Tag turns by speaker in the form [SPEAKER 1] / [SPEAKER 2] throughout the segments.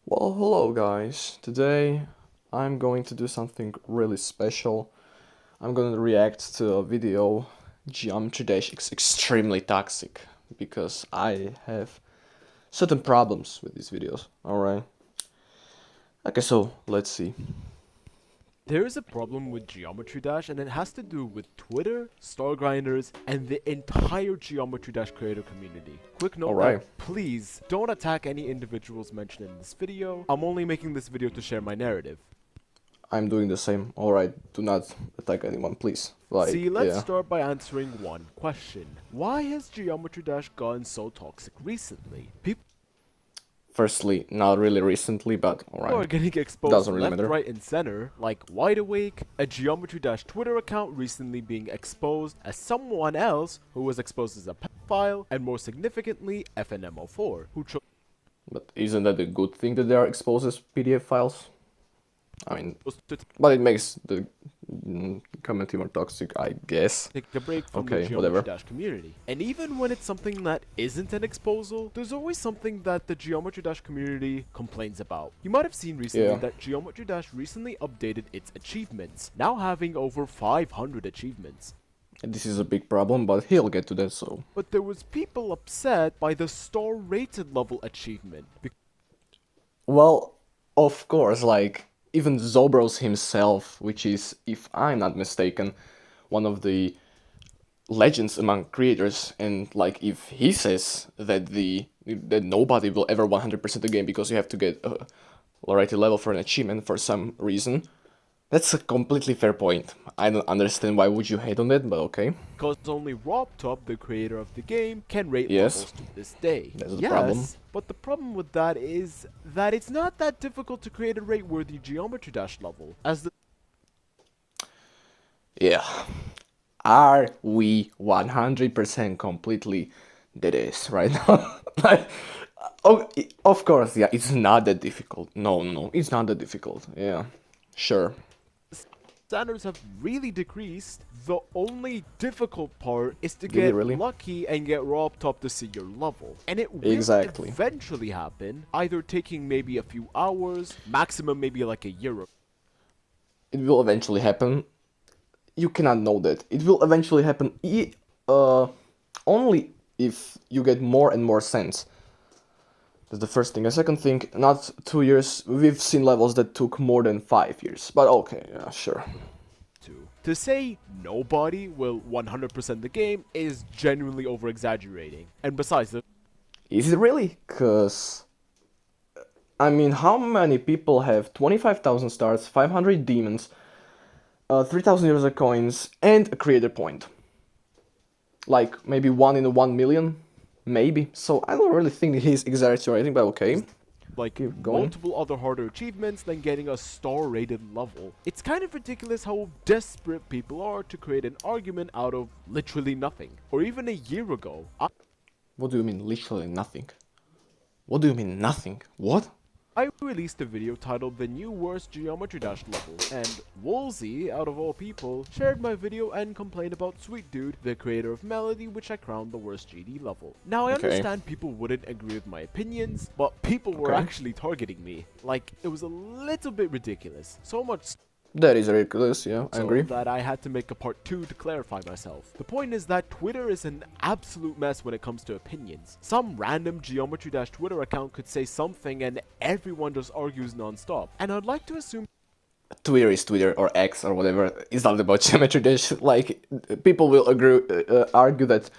[SPEAKER 1] Well, hello guys. Today I'm going to do something really special. I'm going to react to a video Geometry Dash is extremely toxic because I have certain problems with these videos. Alright. Okay, so let's see.
[SPEAKER 2] There is a problem with Geometry Dash, and it has to do with Twitter, Star Grinders, and the entire Geometry Dash creator community. Quick note
[SPEAKER 1] Alright.
[SPEAKER 2] that please don't attack any individuals mentioned in this video. I'm only making this video to share my narrative.
[SPEAKER 1] I'm doing the same. Alright, do not attack anyone, please.
[SPEAKER 2] See, let's
[SPEAKER 1] Yeah.
[SPEAKER 2] start by answering one question. Why has Geometry Dash gotten so toxic recently? People
[SPEAKER 1] Firstly, not really recently, but
[SPEAKER 2] are
[SPEAKER 1] alright.
[SPEAKER 2] getting exposed
[SPEAKER 1] Doesn't really
[SPEAKER 2] left,
[SPEAKER 1] matter.
[SPEAKER 2] right, and center, like Wide Awake, a Geometry Dash Twitter account recently being exposed as someone else who was exposed as a pedophile, and more significantly, FNMO4, who chose
[SPEAKER 1] But isn't that a good thing that they are exposed as PDF files? I mean,
[SPEAKER 2] to
[SPEAKER 1] but it makes the community more toxic, I guess.
[SPEAKER 2] take a break from the
[SPEAKER 1] Okay,
[SPEAKER 2] Geometry
[SPEAKER 1] whatever.
[SPEAKER 2] Dash community. And even when it's something that isn't an exposal, there's always something that the Geometry Dash community complains about. You might have seen recently
[SPEAKER 1] Yeah.
[SPEAKER 2] that Geometry Dash recently updated its achievements, now having over 500 achievements.
[SPEAKER 1] And this is a big problem, but he'll get to that, so.
[SPEAKER 2] But there was people upset by the star rated level achievement.
[SPEAKER 1] Well, of course, like, even Zobros himself, which is, if I'm not mistaken, one of the legends among creators, and like, if he says that that nobody will ever 100% the game because you have to get a rated level for an achievement for some reason, that's a completely fair point. I don't understand why would you hate on it, but okay.
[SPEAKER 2] Because only RobTop, the creator of the game, can rate
[SPEAKER 1] Yes.
[SPEAKER 2] levels to this day.
[SPEAKER 1] That's the
[SPEAKER 2] yes,
[SPEAKER 1] problem.
[SPEAKER 2] but the problem with that is that it's not that difficult to create a rate-worthy Geometry Dash level, as the
[SPEAKER 1] Yeah. Are we 100% completely dead ass right now? Like, oh, of course, yeah, it's not that difficult. No, it's not that difficult. Yeah, sure.
[SPEAKER 2] standards have really decreased. The only difficult part is to
[SPEAKER 1] Did it
[SPEAKER 2] get
[SPEAKER 1] really?
[SPEAKER 2] lucky and get RobTop to see your level. And it will
[SPEAKER 1] Exactly.
[SPEAKER 2] eventually happen, either taking maybe a few hours, maximum maybe like a year.
[SPEAKER 1] It will eventually happen. You cannot know that. It will eventually happen only if you get more and more sense. That's the first thing. A second thing, not 2 years. We've seen levels that took more than 5 years. But okay, yeah, sure.
[SPEAKER 2] To say nobody will 100% the game is genuinely over-exaggerating. And besides,
[SPEAKER 1] Is it really? Cause I mean, how many people have 25,000 stars, 500 demons, 3,000 user coins, and a creator point? Like maybe 1 in 1 million, maybe. So I don't really think he's exaggerating, but okay.
[SPEAKER 2] like
[SPEAKER 1] Keep going.
[SPEAKER 2] multiple other harder achievements than getting a star-rated level. It's kind of ridiculous how desperate people are to create an argument out of literally nothing. Or even a year ago,
[SPEAKER 1] What do you mean, literally nothing? What do you mean, nothing? What?
[SPEAKER 2] I released a video titled The New Worst Geometry Dash Level, and Woolsey, out of all people, shared my video and complained about Sweet Dude, the creator of Melody, which I crowned the worst GD level. Now I
[SPEAKER 1] Okay.
[SPEAKER 2] understand people wouldn't agree with my opinions, but people were
[SPEAKER 1] Okay.
[SPEAKER 2] actually targeting me. Like, it was a little bit ridiculous. So much
[SPEAKER 1] That is ridiculous, yeah, I
[SPEAKER 2] so
[SPEAKER 1] agree.
[SPEAKER 2] that I had to make a part 2 to clarify myself. The point is that Twitter is an absolute mess when it comes to opinions. Some random Geometry Dash Twitter account could say something and everyone just argues non-stop. And I'd like to assume
[SPEAKER 1] Twitter is Twitter or X or whatever. It's not about Geometry Dash. Like, people will agree, argue that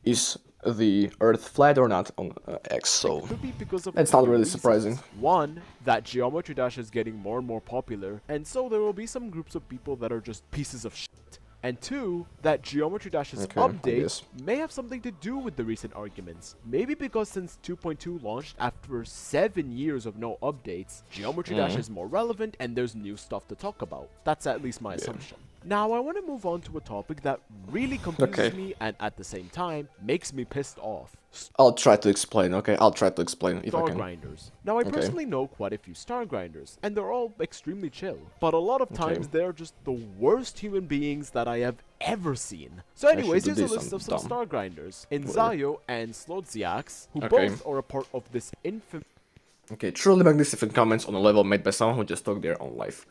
[SPEAKER 1] is the Earth flat or not on X. So
[SPEAKER 2] could be because of
[SPEAKER 1] it's not
[SPEAKER 2] two
[SPEAKER 1] really
[SPEAKER 2] reasons.
[SPEAKER 1] surprising.
[SPEAKER 2] One, that Geometry Dash is getting more and more popular, and so there will be some groups of people that are just pieces of shit. And two, that Geometry Dash's
[SPEAKER 1] Okay, I
[SPEAKER 2] update
[SPEAKER 1] guess.
[SPEAKER 2] may have something to do with the recent arguments. Maybe because since 2.2 launched after 7 years of no updates, Geometry Dash is more relevant and there's new stuff to talk about. That's at least my assumption. Now I want to move on to a topic that really confuses
[SPEAKER 1] Okay.
[SPEAKER 2] me and at the same time makes me pissed off.
[SPEAKER 1] I'll try to explain, okay? I'll try to explain if I
[SPEAKER 2] Star
[SPEAKER 1] can.
[SPEAKER 2] grinders. Now, I
[SPEAKER 1] Okay.
[SPEAKER 2] personally know quite a few star grinders, and they're all extremely chill. But a lot of times, they're just the worst human beings that I have ever seen. So anyways,
[SPEAKER 1] should
[SPEAKER 2] here's
[SPEAKER 1] do
[SPEAKER 2] a list of some
[SPEAKER 1] dumb.
[SPEAKER 2] star grinders.
[SPEAKER 1] Whatever.
[SPEAKER 2] Enzayo and Slodziax, who
[SPEAKER 1] Okay.
[SPEAKER 2] both are a part of this infamous
[SPEAKER 1] Okay, truly magnificent comments on a level made by someone who just took their own life.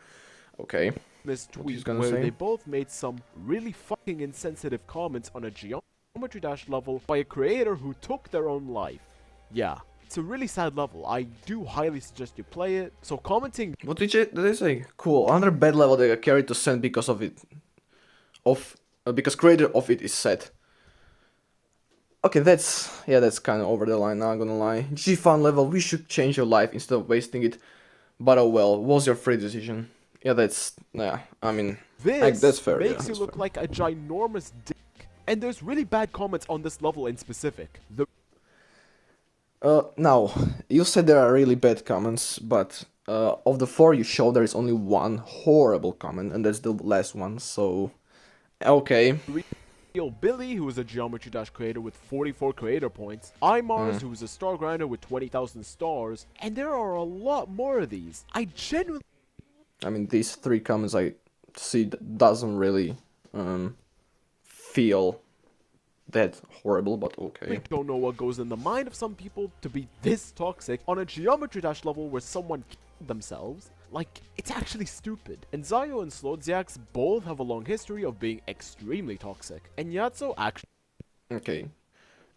[SPEAKER 1] Okay,
[SPEAKER 2] This
[SPEAKER 1] what he's
[SPEAKER 2] tweet
[SPEAKER 1] gonna
[SPEAKER 2] where
[SPEAKER 1] say?
[SPEAKER 2] they both made some really fucking insensitive comments on a Geometry Dash level by a creator who took their own life. Yeah, it's a really sad level. I do highly suggest you play it. So commenting
[SPEAKER 1] What did they say? Cool. Another bad level they carried to send because of it. Because creator of it is sad. Okay, that's kind of over the line. Not gonna lie. G fun level. We should change your life instead of wasting it. But oh well. Was your free decision? Yeah, that's yeah. I mean, that's
[SPEAKER 2] this
[SPEAKER 1] fair. Yeah,
[SPEAKER 2] makes you
[SPEAKER 1] that's
[SPEAKER 2] look
[SPEAKER 1] fair.
[SPEAKER 2] like a ginormous dick. And there's really bad comments on this level in specific. The
[SPEAKER 1] Now, you said there are really bad comments, but of the four you showed, there is only one horrible comment, and that's the last one, so... Okay.
[SPEAKER 2] real Billy, who is a Geometry Dash creator with 44 creator points, iMars, who is a star grinder with 20,000 stars, and there are a lot more of these. I genuinely
[SPEAKER 1] I mean, these three comments I see doesn't really feel that horrible, but okay.
[SPEAKER 2] don't know what goes in the mind of some people to be this toxic on a Geometry Dash level where someone killed themselves. Like, it's actually stupid. And Zayo and Slodziax both have a long history of being extremely toxic. And Yatso actually
[SPEAKER 1] Okay.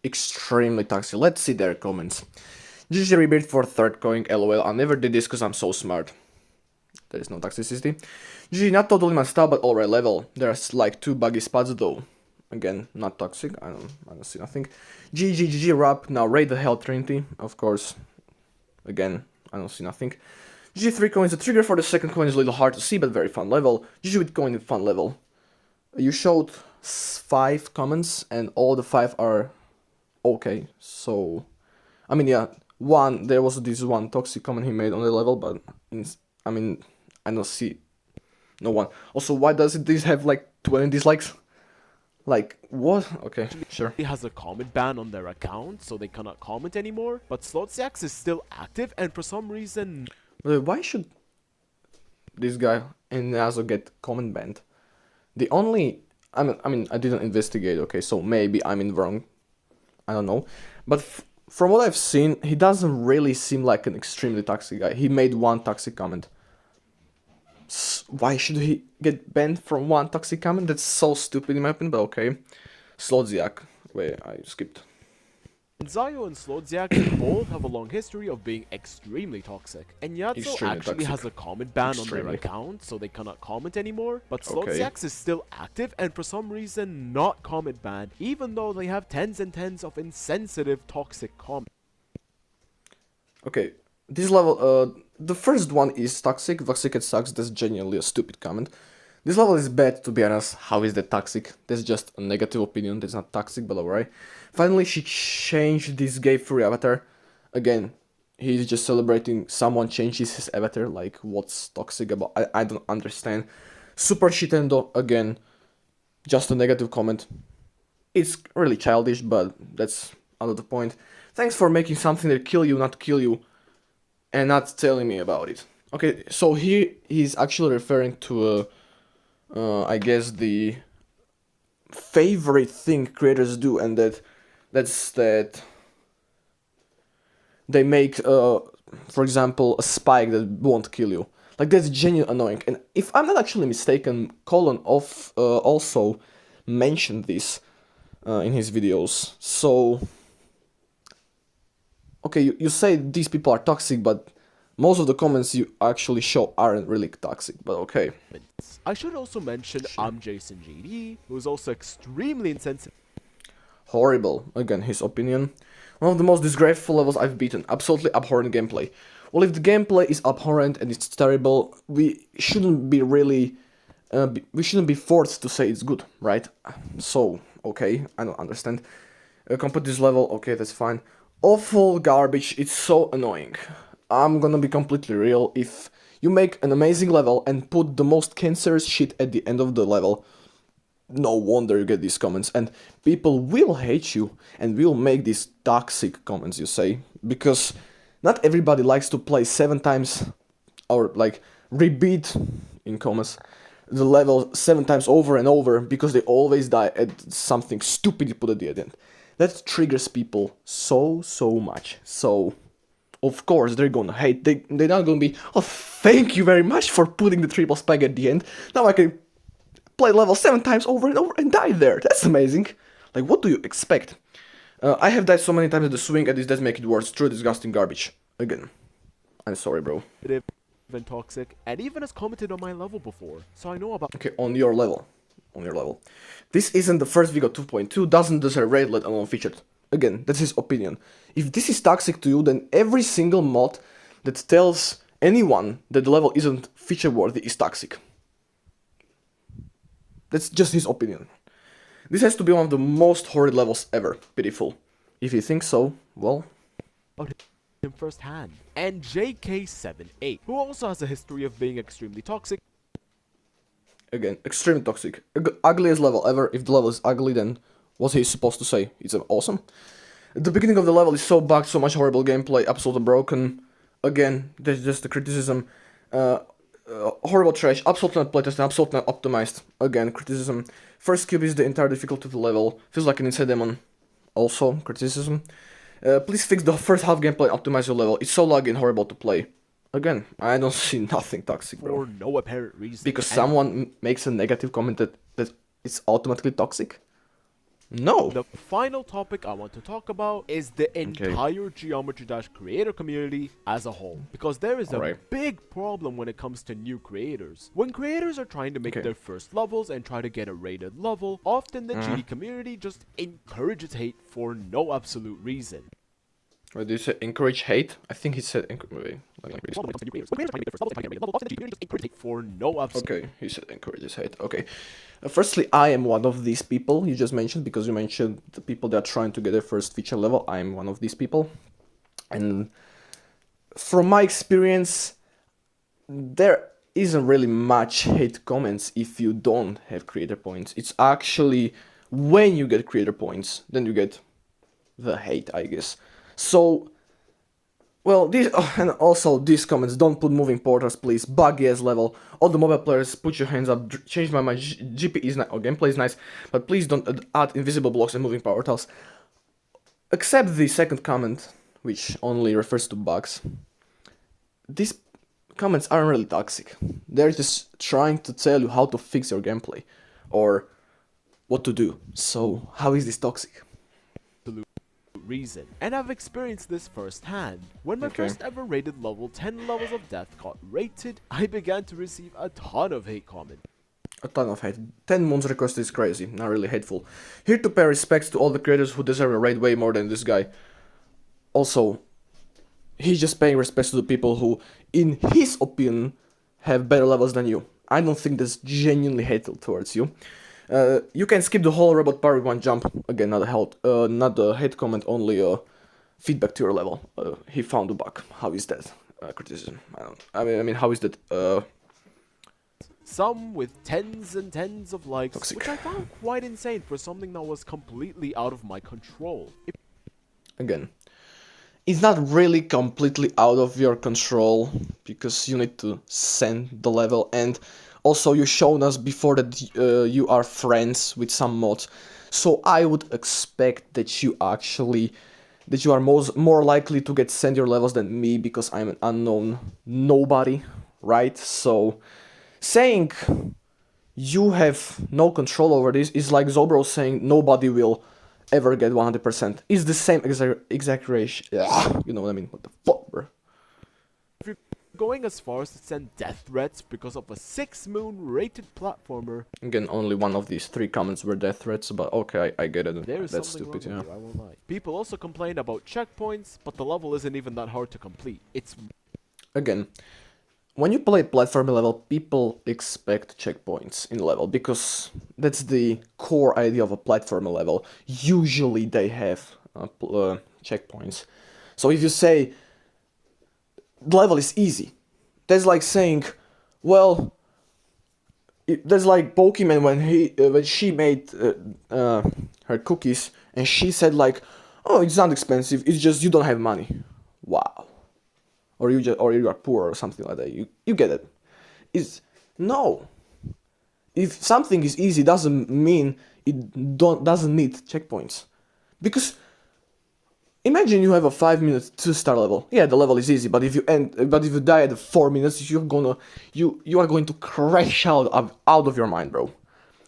[SPEAKER 1] Extremely toxic. Let's see their comments. GG Rebirth for third going, lol, I never did this cause I'm so smart. There is no toxicity. GG, not totally my style, but alright level. There's like two buggy spots though. Again, not toxic. I don't see nothing. GG rap. Now raid the Hell Trinity, of course. Again, I don't see nothing. GG 3 coins. The trigger for the second coin is a little hard to see, but very fun level. GG with coin in fun level. You showed 5 comments, and all the 5 are okay. So, I mean, yeah, there was this one toxic comment he made on the level, but I mean, I don't see no one. Also, why does this have like 20 dislikes? Like, what? Okay, sure.
[SPEAKER 2] has a comment ban on their account, so they cannot comment anymore. But Slodziax is still active, and for some reason,
[SPEAKER 1] Why should this guy and Nazo get comment banned? The only... I mean, I didn't investigate, okay, so maybe I'm in wrong. I don't know. But from what I've seen, he doesn't really seem like an extremely toxic guy. He made one toxic comment. Why should he get banned from one toxic comment? That's so stupid in my opinion, but okay. Slodziak. Wait, I skipped.
[SPEAKER 2] Zayo and Slodziax both have a long history of being extremely toxic. And Yatso
[SPEAKER 1] Extremely
[SPEAKER 2] actually
[SPEAKER 1] toxic.
[SPEAKER 2] has a comment ban on their
[SPEAKER 1] Extremely.
[SPEAKER 2] account, so they cannot comment anymore. But
[SPEAKER 1] Okay.
[SPEAKER 2] Slodziax is still active and for some reason not comment banned, even though they have tens and tens of insensitive toxic comments.
[SPEAKER 1] Okay, this level, the first one is toxic. Toxic sucks. That's genuinely a stupid comment. This level is bad, to be honest. How is that toxic? That's just a negative opinion. That's not toxic, but alright. Finally, she changed this gay free avatar. Again, he's just celebrating someone changes his avatar. Like, what's toxic about? I don't understand. Super Shitendo, again, just a negative comment. It's really childish, but that's out of the point. Thanks for making something that kill you, not kill you, and not telling me about it. Okay, so here he's actually referring to, I guess, the favorite thing creators do, and that's that they make, for example, a spike that won't kill you. Like, that's genuinely annoying. And if I'm not actually mistaken, Colin also mentioned this in his videos. So, okay, you say these people are toxic, but most of the comments you actually show aren't really toxic, but okay.
[SPEAKER 2] I should also mention I'm Jason GD, who is also extremely insensitive.
[SPEAKER 1] Horrible. Again, his opinion. One of the most disgraceful levels I've beaten. Absolutely abhorrent gameplay. Well, if the gameplay is abhorrent and it's terrible, we shouldn't be really... we shouldn't be forced to say it's good, right? So, okay, I don't understand. Complete this level, okay, that's fine. Awful garbage, it's so annoying. I'm gonna be completely real. If you make an amazing level and put the most cancerous shit at the end of the level, no wonder you get these comments, and people will hate you and will make these toxic comments, you say, because not everybody likes to play 7 times, or like repeat, in commas, the level 7 times over and over because they always die at something stupid you put at the end. That triggers people so much. So, Of course, they're gonna hate. They're not gonna be, oh, thank you very much for putting the triple spike at the end. Now I can play level 7 times over and over and die there. That's amazing. Like, what do you expect? I have died so many times at the swing, and this does make it worse. True disgusting garbage. Again, I'm sorry, bro.
[SPEAKER 2] And toxic, and even has commented on my level before, so I know about.
[SPEAKER 1] Okay, on your level. On your level. This isn't the first Vigo 2.2, doesn't deserve raid, let alone featured. Again, that's his opinion. If this is toxic to you, then every single mod that tells anyone that the level isn't feature worthy is toxic. That's just his opinion. This has to be one of the most horrid levels ever. Pitiful. If you think so, well,
[SPEAKER 2] him firsthand. And JK78, who also has a history of being extremely toxic.
[SPEAKER 1] again, extremely toxic. Ugliest level ever. If the level is ugly, then what's he supposed to say? It's awesome. The beginning of the level is so bugged, so much horrible gameplay, absolutely broken. Again, there's just the criticism. Horrible trash, absolutely not playtested, absolutely not optimized. Again, criticism. First cube is the entire difficulty of the level. Feels like an inside demon. Also, criticism. Please fix the first half gameplay and optimize your level. It's so laggy and horrible to play. Again, I don't see nothing toxic, bro.
[SPEAKER 2] For no apparent reason.
[SPEAKER 1] Because someone makes a negative comment that it's automatically toxic? No.
[SPEAKER 2] The final topic I want to talk about is the entire Geometry Dash creator community as a whole. Because there is a big problem when it comes to new creators. When creators are trying to make their first levels and try to get a rated level, often the GD community just encourages hate for no absolute reason.
[SPEAKER 1] What did you say? Encourage hate? I think he said encourage.
[SPEAKER 2] For no absolute.
[SPEAKER 1] Okay, he said encourages hate. Okay. Firstly, I am one of these people you just mentioned, because you mentioned the people that are trying to get their first feature level. I am one of these people. And from my experience, there isn't really much hate comments if you don't have creator points. It's actually when you get creator points, then you get the hate, I guess. So, well, and also these comments, don't put moving portals, please, buggy as level. All the mobile players, put your hands up, change my mind, GP is nice, or gameplay is nice, but please don't add invisible blocks and moving portals. Except the second comment, which only refers to bugs. These comments aren't really toxic. They're just trying to tell you how to fix your gameplay, or what to do. So, how is this toxic?
[SPEAKER 2] Reason. And I've experienced this firsthand. When my first ever rated level 10 levels of death got rated, I began to receive a ton of hate comments.
[SPEAKER 1] A ton of hate. 10 moons request is crazy, not really hateful. Here to pay respects to all the creators who deserve a raid way more than this guy. Also, he's just paying respects to the people who, in his opinion, have better levels than you. I don't think that's genuinely hateful towards you. You can skip the whole robot power with one jump. Again, not a hate comment, only feedback to your level. He found a bug. How is that? Criticism. I mean, how is that?
[SPEAKER 2] Some with tens and tens of likes,
[SPEAKER 1] Toxic.
[SPEAKER 2] which I found quite insane for something that was completely out of my control.
[SPEAKER 1] Again, it's not really completely out of your control, because you need to send the level, and also you shown us before that you are friends with some mods, so I would expect that you are more likely to get sent your levels than me, because I'm an unknown nobody, right? So saying you have no control over this is like Zobro saying nobody will ever get 100%. It's the same exaggeration. You know what I mean? What the fuck, bro?
[SPEAKER 2] If you're going as far as to send death threats because of a 6-moon rated platformer.
[SPEAKER 1] Again, only one of these 3 comments were death threats, but okay, I get it.
[SPEAKER 2] There is
[SPEAKER 1] That's
[SPEAKER 2] something
[SPEAKER 1] stupid,
[SPEAKER 2] wrong with you, I won't lie. People also complain about checkpoints, but the level isn't even that hard to complete. It's...
[SPEAKER 1] Again, when you play platform level, people expect checkpoints in level, because that's the core idea of a platform level. Usually they have checkpoints. So if you say the level is easy, that's like saying, well, that's like Pokemon when she made her cookies, and she said like, oh, it's not expensive, it's just you don't have money. Wow. Or you are poor or something like that. You get it. No. If something is easy, doesn't mean it doesn't need checkpoints, because Imagine you have a 5 minutes to start level. Yeah, the level is easy, but if you die at 4 minutes, you are going to crash out of your mind, bro.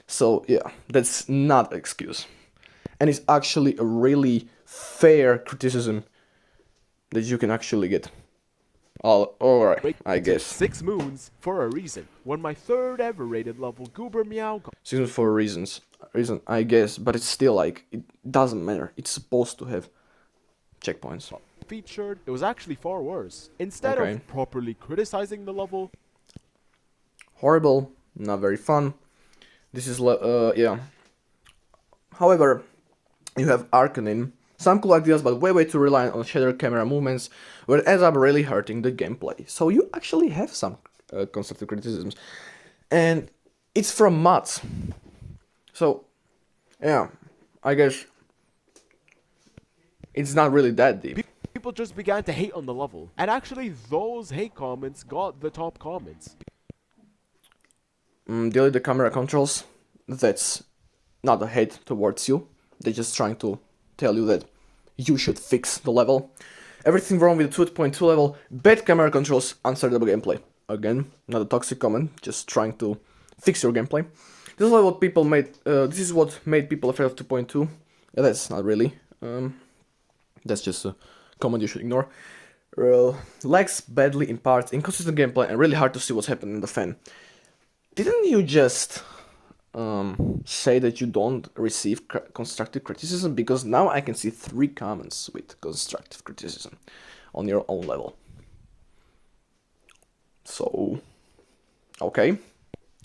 [SPEAKER 1] So yeah, that's not an excuse, and it's actually a really fair criticism that you can actually get. All right, I
[SPEAKER 2] Rated
[SPEAKER 1] guess.
[SPEAKER 2] 6 moons for a reason. When my third ever rated level, Goober Meow
[SPEAKER 1] Season for reason I guess, but it's still like it doesn't matter. It's supposed to have checkpoints.
[SPEAKER 2] got featured, it was actually far worse. Instead
[SPEAKER 1] Okay.
[SPEAKER 2] of properly criticizing the level,
[SPEAKER 1] Horrible, not very fun. This is yeah. However, you have Arcanine. Some cool ideas, but way too reliant on shader camera movements, where it ends up really hurting the gameplay. So you actually have some constructive criticisms, and it's from mods. So yeah, I guess it's not really that deep.
[SPEAKER 2] people just began to hate on the level. And actually, those hate comments got the top comments.
[SPEAKER 1] Delete the camera controls. That's not a hate towards you. They're just trying to tell you that you should fix the level. Everything wrong with the 2.2 level. Bad camera controls, unstable gameplay. Again, not a toxic comment, just trying to fix your gameplay. This is what people made. This is what made people afraid of 2.2. Yeah, that's not really. That's just a comment you should ignore. Lags badly in parts, inconsistent gameplay, and really hard to see what's happening in the fan. Didn't you just say that you don't receive constructive criticism? Because now I can see 3 comments with constructive criticism on your own level. So, okay,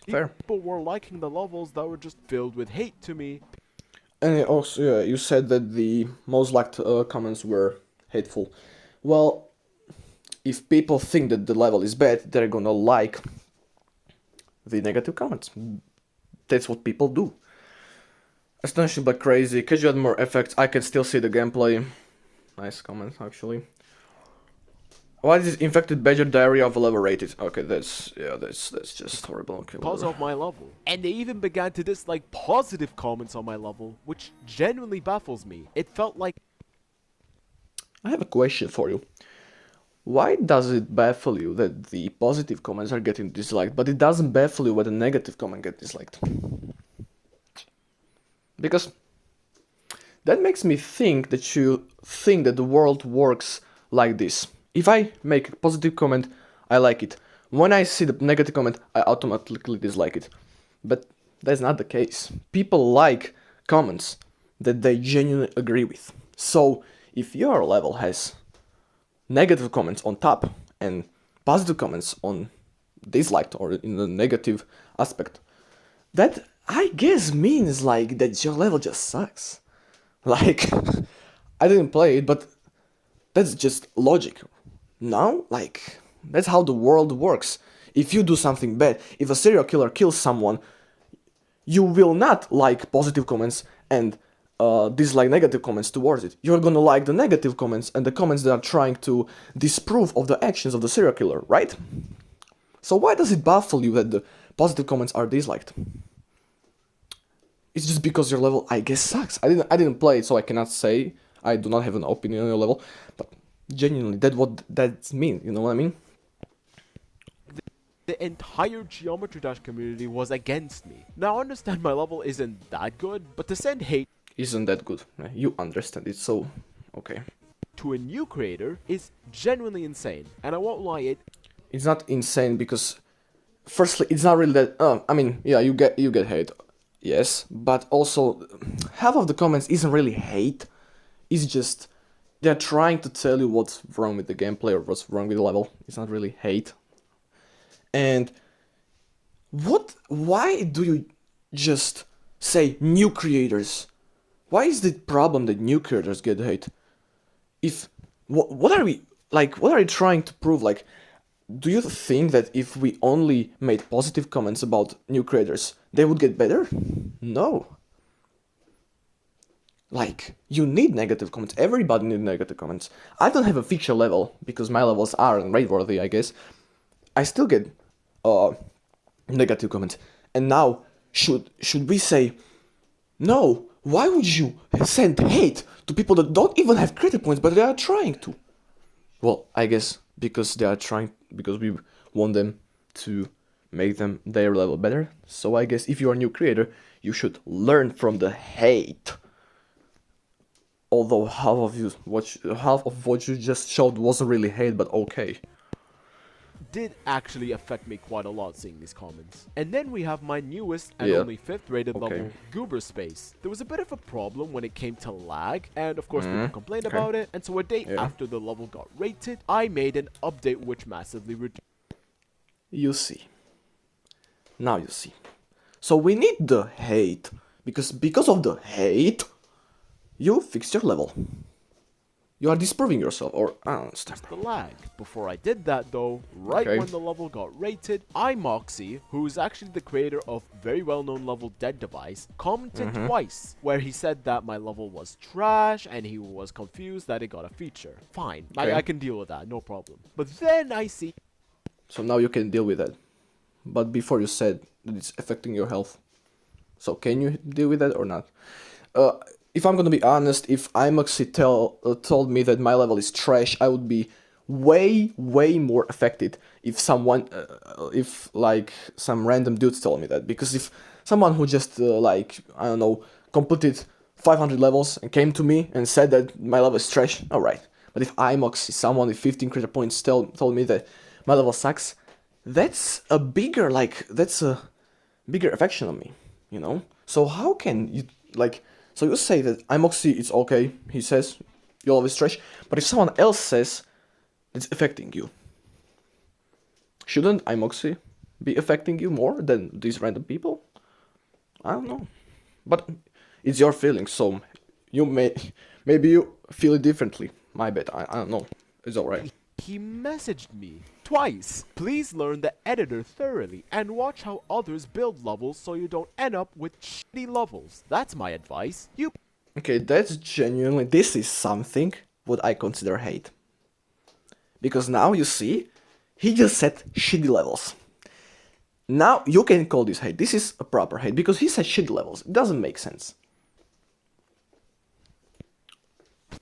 [SPEAKER 1] fair.
[SPEAKER 2] People were liking the levels that were just filled with hate to me.
[SPEAKER 1] And also, yeah, you said that the most liked comments were hateful. Well, if people think that the level is bad, they're gonna like the negative comments. That's what people do. Astonishing but crazy. Could you add more effects? I can still see the gameplay. Nice comment, actually. Why is infected badger diarrhea of a level rated? Okay, that's just horrible. Okay,
[SPEAKER 2] Because
[SPEAKER 1] whatever.
[SPEAKER 2] of my level. And they even began to dislike positive comments on my level, which genuinely baffles me. It felt like
[SPEAKER 1] I have a question for you. Why does it baffle you that the positive comments are getting disliked, but it doesn't baffle you when the negative comment gets disliked? Because that makes me think that you think that the world works like this. If I make a positive comment, I like it. When I see the negative comment, I automatically dislike it. But that's not the case. People like comments that they genuinely agree with. So if your level has negative comments on top and positive comments on disliked or in the negative aspect, that I guess means like that your level just sucks. Like, I didn't play it, but that's just logic. Now, like, that's how the world works. If you do something bad, if a serial killer kills someone, you will not like positive comments and dislike negative comments towards it. You're gonna like the negative comments and the comments that are trying to disprove of the actions of the serial killer, right? So why does it baffle you that the positive comments are disliked? It's just because your level, I guess, sucks. I didn't play it, so I cannot say. I do not have an opinion on your level, but genuinely, that's what that means. You know what I mean?
[SPEAKER 2] the entire Geometry Dash community was against me. Now I understand my level isn't that good, but to send hate
[SPEAKER 1] Isn't that good? You understand it, so okay.
[SPEAKER 2] to a new creator is genuinely insane. And I won't lie,
[SPEAKER 1] It's not insane because, firstly, it's not really that. I mean, yeah, you get hate, yes, but also half of the comments isn't really hate. It's just they're trying to tell you what's wrong with the gameplay or what's wrong with the level. It's not really hate. And why do you just say new creators? Why is the problem that new creators get hate? If what are we like? What are you trying to prove? Like, do you think that if we only made positive comments about new creators, they would get better? No. Like, you need negative comments. Everybody needs negative comments. I don't have a feature level because my levels aren't rate-worthy, I guess. I still get negative comments. And now, should we say, no, Why would you send hate to people that don't even have credit points, but they are trying to? Well, I guess because they are trying, because we want them to make them their level better. So I guess if you are a new creator, you should learn from the hate. Although half of what you just showed wasn't really hate, but okay.
[SPEAKER 2] Did actually affect me quite a lot seeing these comments. And then we have my newest and
[SPEAKER 1] Yeah.
[SPEAKER 2] only 5th rated
[SPEAKER 1] Okay.
[SPEAKER 2] level, Goober Space. There was a bit of a problem when it came to lag, and of course people complained
[SPEAKER 1] Okay.
[SPEAKER 2] about it, and so a day
[SPEAKER 1] Yeah.
[SPEAKER 2] after the level got rated, I made an update which massively reduced.
[SPEAKER 1] You see. Now you see. So we need the hate because of the hate, you fixed your level. You are disproving yourself, or I don't understand.
[SPEAKER 2] The lag. Before I did that though, right
[SPEAKER 1] Okay.
[SPEAKER 2] when the level got rated, iMoxie, who is actually the creator of very well-known level Dead Device, commented twice, where he said that my level was trash and he was confused that it got a feature. Fine,
[SPEAKER 1] Okay.
[SPEAKER 2] I can deal with that, no problem. But then I see
[SPEAKER 1] So now you can deal with that. But before you said that it's affecting your health. So can you deal with that or not? Uh, if I'm gonna be honest, if Imoxy told me that my level is trash, I would be way more affected if if like some random dudes told me that. Because if someone who just like I don't know completed 500 levels and came to me and said that my level is trash, all right. But if Imoxy, someone with 15 credit points, told me that my level sucks, that's a bigger affection on me, you know? So how can you like so you say that Imoxy it's okay, he says you're always trash, but if someone else says it's affecting you, shouldn't Imoxy be affecting you more than these random people? I don't know. But it's your feeling, so you maybe you feel it differently. My bad, I don't know. It's alright.
[SPEAKER 2] he messaged me twice. Please learn the editor thoroughly and watch how others build levels so you don't end up with shitty levels. That's my advice. You
[SPEAKER 1] Okay, that's genuinely this is something what I consider hate. Because now you see, he just said shitty levels. Now you can call this hate. This is a proper hate because he said shitty levels. It doesn't make sense.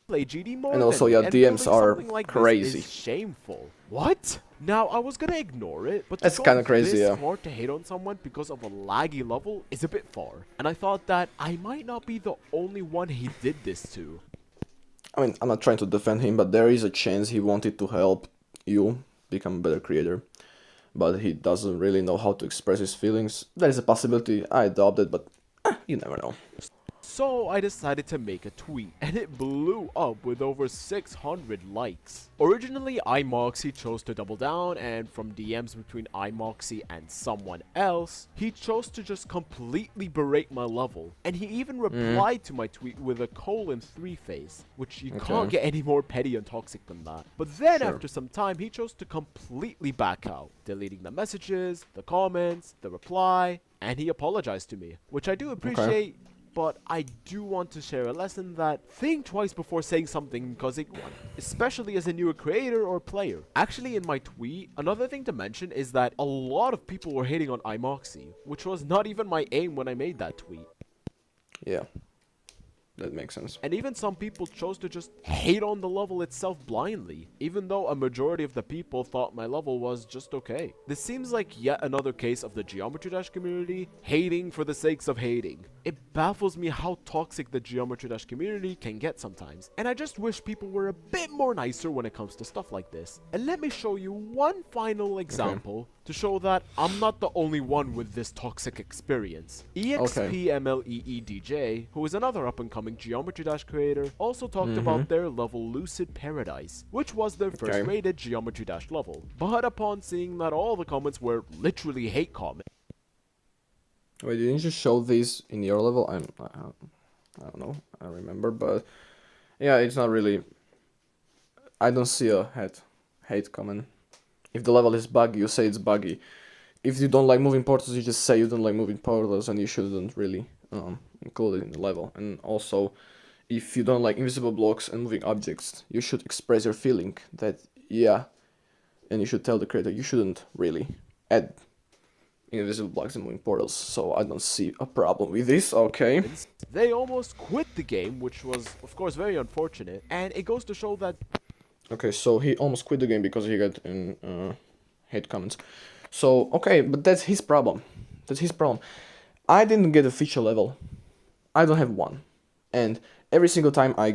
[SPEAKER 2] play GD more
[SPEAKER 1] And
[SPEAKER 2] than
[SPEAKER 1] also,
[SPEAKER 2] me,
[SPEAKER 1] yeah,
[SPEAKER 2] and
[SPEAKER 1] DMs
[SPEAKER 2] building
[SPEAKER 1] are
[SPEAKER 2] something like
[SPEAKER 1] crazy.
[SPEAKER 2] this is shameful. What? Now, I was gonna ignore it, but to
[SPEAKER 1] That's
[SPEAKER 2] go
[SPEAKER 1] kinda crazy,
[SPEAKER 2] this
[SPEAKER 1] yeah.
[SPEAKER 2] hard to hate on someone because of a laggy level is a bit far. And I thought that I might not be the only one he did this to.
[SPEAKER 1] I mean, I'm not trying to defend him, but there is a chance he wanted to help you become a better creator. But he doesn't really know how to express his feelings. There is a possibility, I doubt it, but you never know.
[SPEAKER 2] So I decided to make a tweet, and it blew up with over 600 likes. Originally, iMoxie chose to double down, and from DMs between iMoxie and someone else, he chose to just completely berate my level. And he even replied to my tweet with a :3 face, which you can't get any more petty and toxic than that. But then
[SPEAKER 1] Sure.
[SPEAKER 2] after some time, he chose to completely back out, deleting the messages, the comments, the reply, and he apologized to me, which I do appreciate. But I do want to share a lesson that think twice before saying something because it won, especially as a newer creator or player. Actually, in my tweet, another thing to mention is that a lot of people were hating on iMoxie, which was not even my aim when I made that tweet.
[SPEAKER 1] Yeah, that makes sense.
[SPEAKER 2] And even some people chose to just hate on the level itself blindly, even though a majority of the people thought my level was just okay. This seems like yet another case of the Geometry Dash community hating for the sakes of hating. It baffles me how toxic the Geometry Dash community can get sometimes, and I just wish people were a bit more nicer when it comes to stuff like this. And let me show you one final example to show that I'm not the only one with this toxic experience. EXPMLEEDJ, who is another up-and-coming Geometry Dash creator, also talked about their level Lucid Paradise, which was their first rated Geometry Dash level. But upon seeing that all the comments were literally hate comments,
[SPEAKER 1] Wait, didn't you show these in your level? I don't know. I remember, but yeah, it's not really. I don't see a hate comment. If the level is buggy, you say it's buggy. If you don't like moving portals, you just say you don't like moving portals, and you shouldn't really include it in the level. And also, if you don't like invisible blocks and moving objects, you should express your feeling that yeah, and you should tell the creator you shouldn't really add invisible blocks and moving portals, so I don't see a problem with this. Okay.
[SPEAKER 2] They almost quit the game, which was, of course, very unfortunate. And it goes to show that
[SPEAKER 1] Okay, so he almost quit the game because he got in hate comments. So okay, but that's his problem. That's his problem. I didn't get a feature level. I don't have one, and every single time I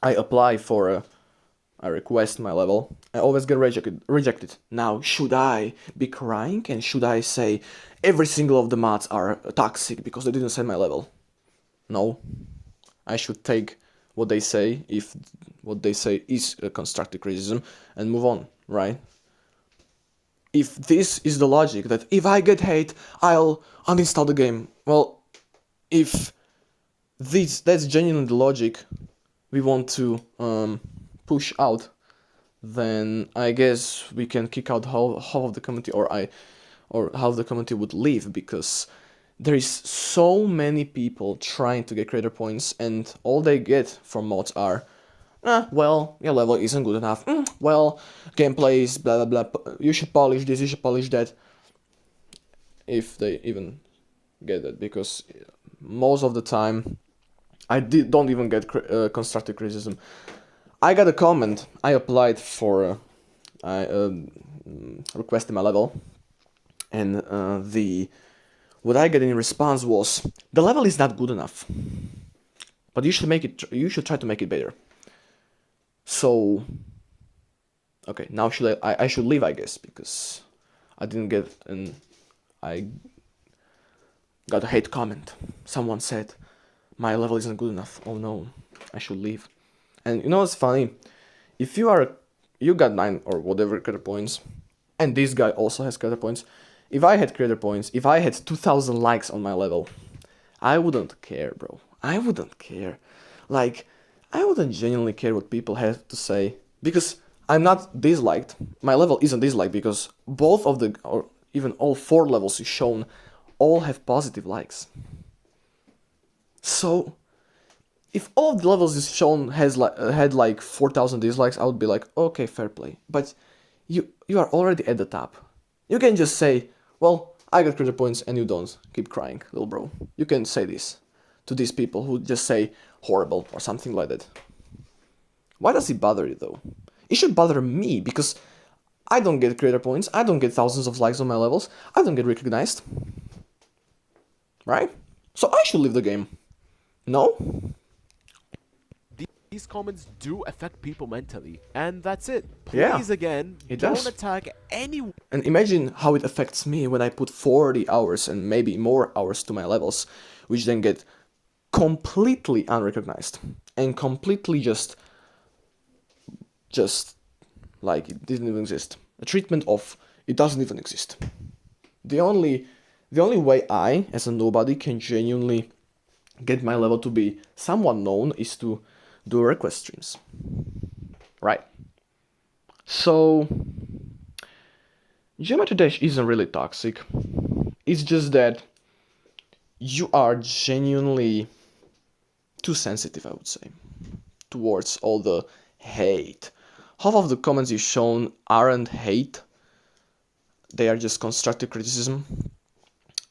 [SPEAKER 1] apply for a, I request my level, I always get rejected. Rejected. Now, should I be crying and should I say every single of the mods are toxic because they didn't send my level? No, I should take what they say if what they say is a constructive criticism and move on, right? If this is the logic that if I get hate, I'll uninstall the game. Well, if that's genuinely the logic we want to push out, then I guess we can kick out half of the community, or half the community would leave, because there is so many people trying to get creator points, and all they get from mods are, well, your level isn't good enough. Well, gameplay is blah blah blah. You should polish this. You should polish that. If they even get it, because most of the time don't even get constructive criticism. I got a comment. I applied for, I requested my level, and what I get in response was, the level is not good enough, but you should make it. You should try to make it better. So, okay, now I should leave, I guess, because I didn't get I got a hate comment. Someone said my level isn't good enough. Oh no, I should leave. And you know what's funny? If you got 9 or whatever creator points, and this guy also has creator points. If I had creator points, if I had 2,000 likes on my level, I wouldn't care, bro. I wouldn't care. Like, I wouldn't genuinely care what people have to say, because I'm not disliked. My level isn't disliked because both of the, or even all 4 levels shown, all have positive likes. So, if all of the levels is shown had like 4,000 dislikes, I would be like, okay, fair play. But you are already at the top. You can just say, well, I got creator points and you don't. Keep crying, little bro. You can say this to these people who just say horrible or something like that. Why does it bother you though? It should bother me, because I don't get creator points, I don't get thousands of likes on my levels, I don't get recognized. Right? So I should leave the game. No?
[SPEAKER 2] these comments do affect people mentally. And that's it.
[SPEAKER 1] Yeah,
[SPEAKER 2] Please, again,
[SPEAKER 1] it
[SPEAKER 2] don't
[SPEAKER 1] does.
[SPEAKER 2] attack anyone.
[SPEAKER 1] And imagine how it affects me when I put 40 hours and maybe more hours to my levels, which then get completely unrecognized and completely just like it didn't even exist. A treatment of it doesn't even exist. The only way I, as a nobody, can genuinely get my level to be somewhat known is to do request streams. Right. So Geometry Dash isn't really toxic. It's just that you are genuinely too sensitive, I would say, towards all the hate. Half of the comments you've shown aren't hate, they are just constructive criticism.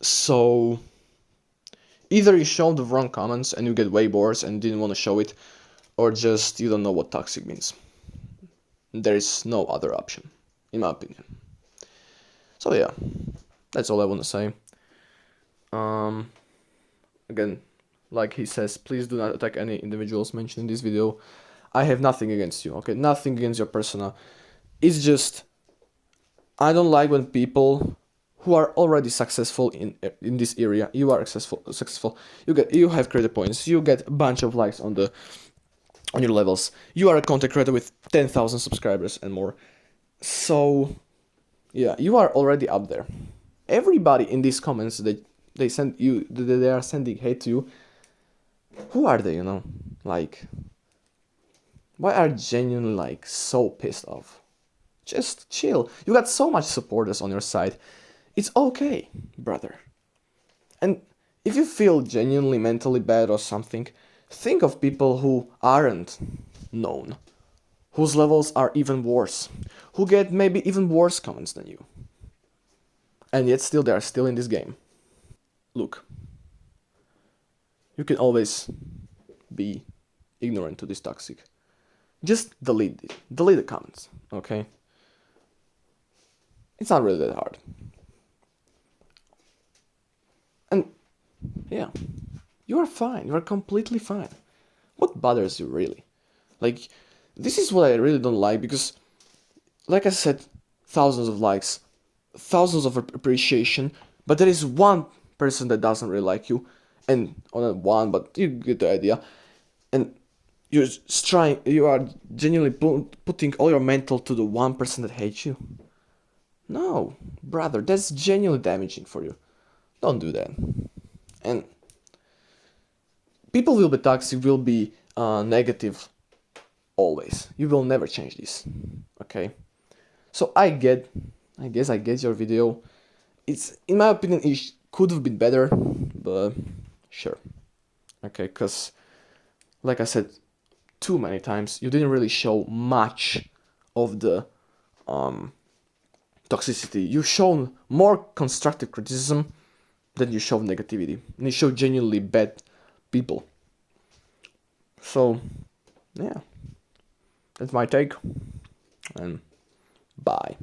[SPEAKER 1] So either you show the wrong comments and you get way bored and didn't want to show it, or just you don't know what toxic means. There is no other option, in my opinion. So yeah, that's all I want to say. Again, like he says, please do not attack any individuals mentioned in this video. I have nothing against you, okay? Nothing against your persona. It's just, I don't like when people who are already successful in this area, you are successful, you have creator points, you get a bunch of likes on your levels, you are a content creator with 10,000 subscribers and more. So yeah, you are already up there. Everybody in these comments they are sending hate to you. Who are they, you know? Like, why are genuinely like so pissed off? Just chill. You got so much supporters on your side. It's okay, brother. And if you feel genuinely mentally bad or something, think of people who aren't known, whose levels are even worse, who get maybe even worse comments than you. and yet still they are still in this game. Look, you can always be ignorant to this toxic. Just delete it. Delete the comments, okay? It's not really that hard. And yeah, you are fine. You are completely fine. What bothers you really? Like, this is what I really don't like because, like I said, thousands of likes, thousands of appreciation, but there is one person that doesn't really like you, and or not one, but you get the idea, and you're trying, you are genuinely putting all your mental to the one person that hates you. No, brother, that's genuinely damaging for you. Don't do that. And people will be toxic, will be negative always. You will never change this. Okay? So I guess I get your video. It's, in my opinion, it could have been better, but sure. Okay, because like I said too many times, you didn't really show much of the toxicity. You shown more constructive criticism than you show negativity. And you show genuinely bad people. So, yeah, that's my take. And bye.